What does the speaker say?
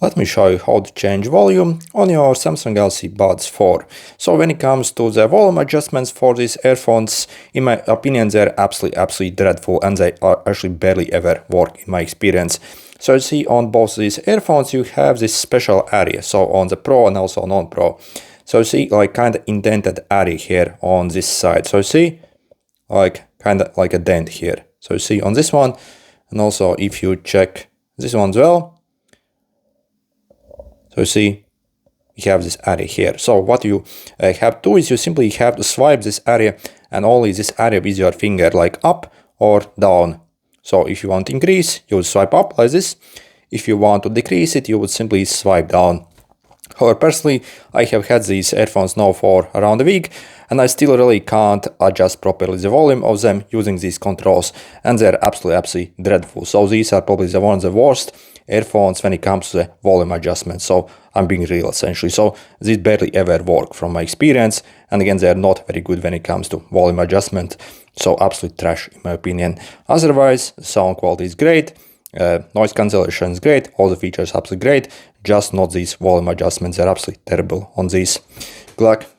Let me show you how to change volume on your Samsung Galaxy Buds 4. So when it comes to the volume adjustments for these earphones, in my opinion, they're absolutely dreadful, and they are actually barely ever work in my experience. So you see on both these earphones, you have this special area. So on the Pro and also non-Pro. So you see like kind of indented area here on this side. So you see like kind of like a dent here. So you see on this one, and also if you check this one as well. So you see, you have this area here. So what you have to do is you simply have to swipe this area and only this area with your finger, like up or down. So if you want to increase, you would swipe up like this. If you want to decrease it, you would simply swipe down. However, personally, I have had these earphones now for around a week, and I still really can't adjust properly the volume of them using these controls, and they're absolutely dreadful. So these are probably one of the worst earphones when it comes to the volume adjustment. So I'm being real essentially. So these barely ever work from my experience, and again, they're not very good when it comes to volume adjustment. So absolute trash in my opinion. Otherwise, sound quality is great. Noise cancellation is great, all the features absolutely great, just not these volume adjustments, they're absolutely terrible on these. Good luck.